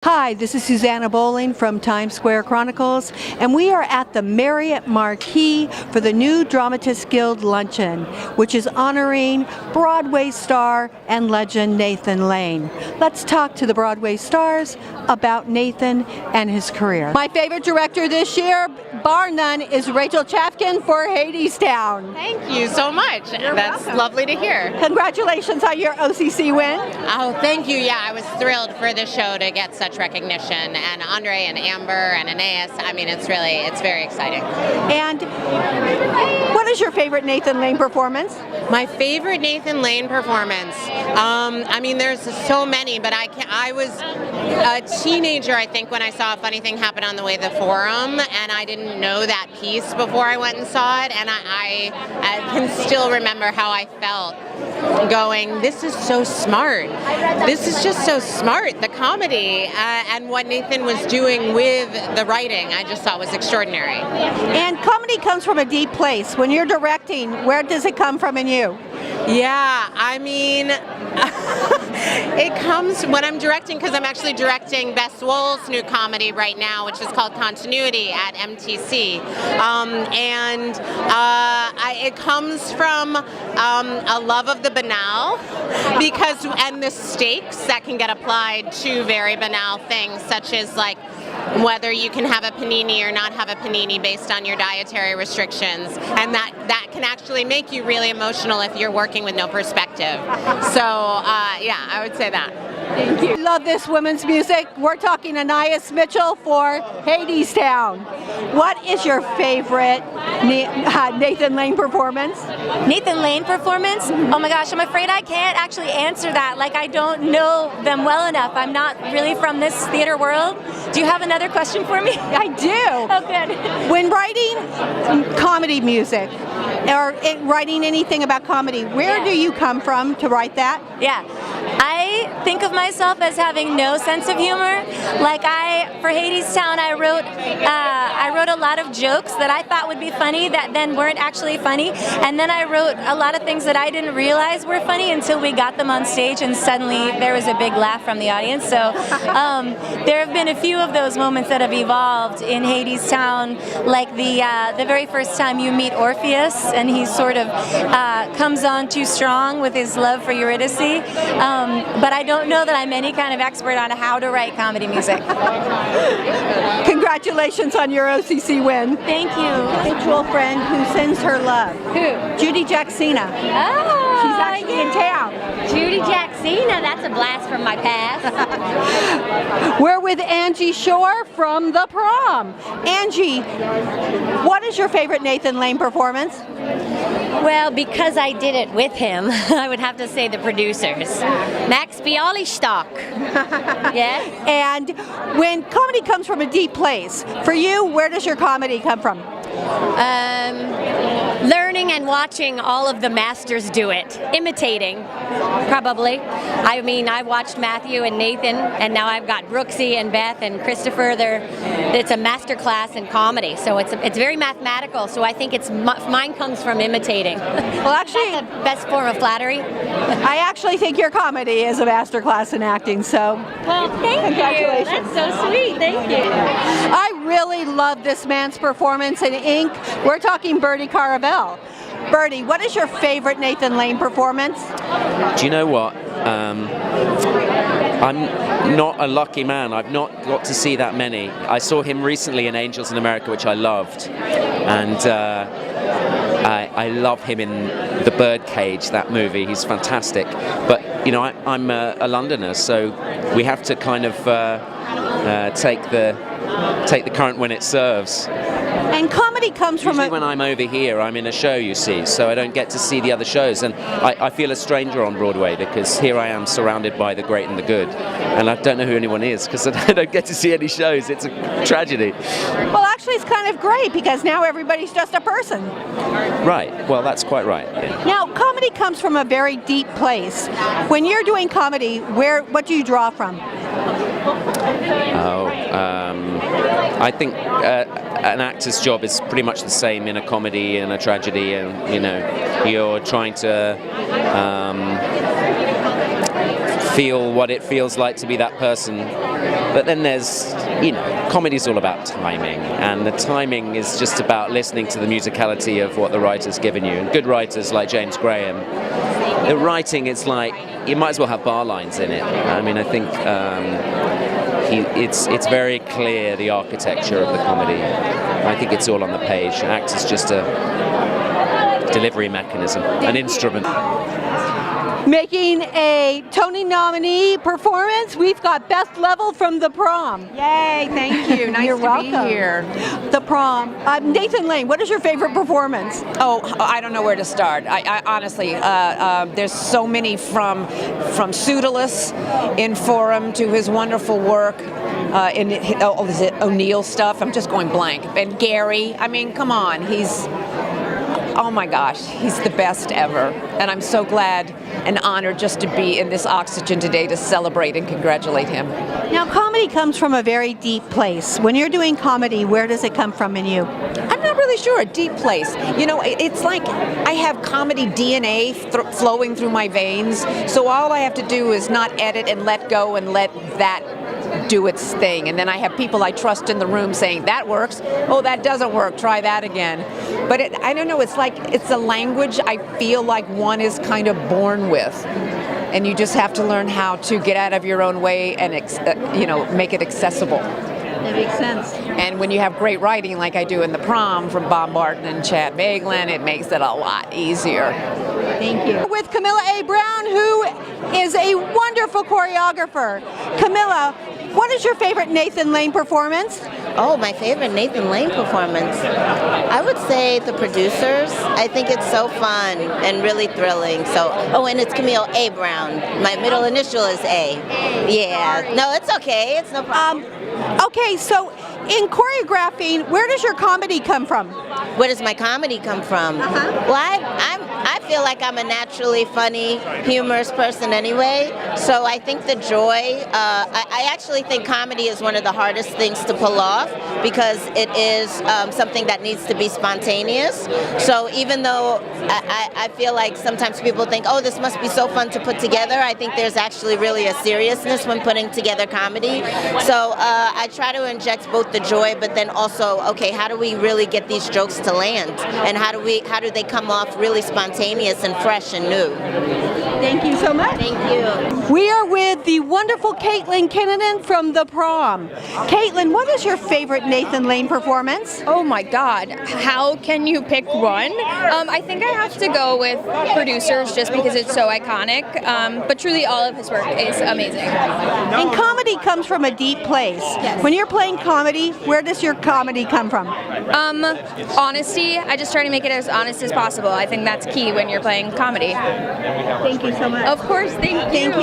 Hi, this is Susanna Bowling from Times Square Chronicles, and we are at the Marriott Marquis for the new Dramatists Guild Luncheon, which is honoring Broadway star and legend Nathan Lane. Let's talk to the Broadway stars about Nathan and his career. My favorite director this year, bar none, is Rachel Chavkin for Hadestown. Thank you so much. That's lovely to hear. Congratulations on your OCC win. Oh, thank you. Yeah, I was thrilled for the show to get such recognition, and Andre and Amber and Anaïs. I mean, it's very exciting. And what is your favorite Nathan Lane performance? My favorite Nathan Lane performance. I mean, there's so many, but I was a teenager, I think, when I saw A Funny Thing Happen on the Way to the Forum, and I didn't know that piece before I went and saw it, and I can still remember how I felt going, this is so smart. This is just so smart. The comedy and what Nathan was doing with the writing, I just thought was extraordinary. And comedy comes from a deep place. When you're directing, where does it come from in you? Yeah, I mean, it comes when I'm directing, because I'm actually directing Beth Swole's new comedy right now, which is called Continuity at MTC. It comes from a love of the banal, and the stakes that can get applied to very banal things, such as like whether you can have a panini or not have a panini based on your dietary restrictions, and that can actually make you really emotional if you're working with no perspective. So yeah, I would say that. Thank you. Love this women's music. We're talking to Nyhus Mitchell for Hadestown. What is your favorite Nathan Lane performance? Nathan Lane performance? Oh my gosh, I'm afraid I can't actually answer that. Like, I don't know them well enough. I'm not really from this theater world. Do you have another question for me? I do. Oh, good. When writing comedy music, or writing anything about comedy, where do you come from to write that? Yeah. I think of myself as having no sense of humor. Like, for Hadestown, I wrote a lot of jokes that I thought would be funny that then weren't actually funny, and then I wrote a lot of things that I didn't realize were funny until we got them on stage, and suddenly there was a big laugh from the audience. So there have been a few of those moments that have evolved in Hadestown, like the very first time you meet Orpheus, and he sort of comes on too strong with his love for Eurydice. But I don't know that I'm any kind of expert on how to write comedy music. Congratulations on your OCC win. Thank you. Mutual friend who sends her love. Who? Judy Jacksina. Oh, she's actually in town. Judy Jacksina, that's a blast from my past. We're with Angie Shore from The Prom. Angie, what is your favorite Nathan Lane performance? Well, because I did it with him, I would have to say the producers. Max Bialystock. Yeah? And when comedy comes from a deep place, for you, where does your comedy come from? Learning and watching all of the masters do it. Imitating, probably. I mean, I watched Matthew and Nathan, and now I've got Brooksy and Beth and Christopher. It's a master class in comedy, so it's very mathematical, so I think mine comes from imitating. Well, actually, that's the best form of flattery. I actually think your comedy is a master class in acting, so well, thank you. That's so sweet. Thank you. I really love this man's performance in Ink. We're talking Bertie Carvel. Birdie, what is your favorite Nathan Lane performance? Do you know what? I'm not a lucky man. I've not got to see that many. I saw him recently in Angels in America, which I loved, and I love him in The Birdcage, that movie. He's fantastic. But you know, I'm a Londoner, so we have to kind of take the current when it serves. And comedy comes from when I'm over here, I'm in a show, you see, so I don't get to see the other shows, and I feel a stranger on Broadway because here I am surrounded by the great and the good, and I don't know who anyone is because I don't get to see any shows. It's a tragedy. Well, actually, it's kind of great because now everybody's just a person. Right. Well, that's quite right. Yeah. Now, comedy comes from a very deep place. When you're doing comedy, what do you draw from? I think an actor's job is pretty much the same in a comedy and a tragedy, and you know, you're trying to feel what it feels like to be that person But then there's, comedy's all about timing, and the timing is just about listening to the musicality of what the writer's given you. And good writers like James Graham, the writing, it's like, you might as well have bar lines in it. I mean, I think it's very clear, the architecture of the comedy. I think it's all on the page. Act is just a delivery mechanism, an instrument. Making a Tony nominee performance, we've got Beth Level from The Prom. Yay, thank you. Nice You're to welcome. be here. The Prom. Nathan Lane, what is your favorite performance? Oh, I don't know where to start. I honestly, there's so many from Pseudolus in Forum to his wonderful work in is it O'Neill stuff? I'm just going blank. And Gary, I mean, come on, oh my gosh, he's the best ever. And I'm so glad and honored just to be in this Oxygen today to celebrate and congratulate him. Now, comedy comes from a very deep place. When you're doing comedy, where does it come from in you? I'm not really sure, a deep place. It's like I have comedy DNA flowing through my veins, so all I have to do is not edit and let go and let that do its thing. And then I have people I trust in the room saying, that works. Oh, that doesn't work. Try that again. But I don't know, it's like, it's a language I feel like one is kind of born with. And you just have to learn how to get out of your own way and, make it accessible. That makes sense. And when you have great writing like I do in The Prom from Bob Martin and Chad Baglin, it makes it a lot easier. Thank you. With Camilla Brown, who is a wonderful choreographer. Camilla, what is your favorite Nathan Lane performance? Oh, my favorite Nathan Lane performance. I would say The Producers. I think it's so fun and really thrilling. And it's Camila Brown. My middle initial is A. Yeah. No, it's okay. It's no problem. Okay, so in choreographing, where does your comedy come from? Where does my comedy come from? Well, I feel like I'm a naturally funny, humorous person anyway. So I think the joy, I actually think comedy is one of the hardest things to pull off because it is something that needs to be spontaneous. So even though I feel like sometimes people think, oh, this must be so fun to put together, I think there's actually really a seriousness when putting together comedy. So I try to inject both the joy, but then also, okay, how do we really get these jokes to land? And how do they come off really spontaneous and fresh and new? Thank you so much. Thank you. We are with the wonderful Caitlyn Cannon from The Prom. Caitlyn, what is your favorite Nathan Lane performance? Oh my God, how can you pick one? I think I have to go with Producers just because it's so iconic, but truly all of his work is amazing. And comedy comes from a deep place. Yes. When you're playing comedy, where does your comedy come from? Honesty. I just try to make it as honest as possible. I think that's key when you're playing comedy. Thank you so much. Of course, thank you. Thank you.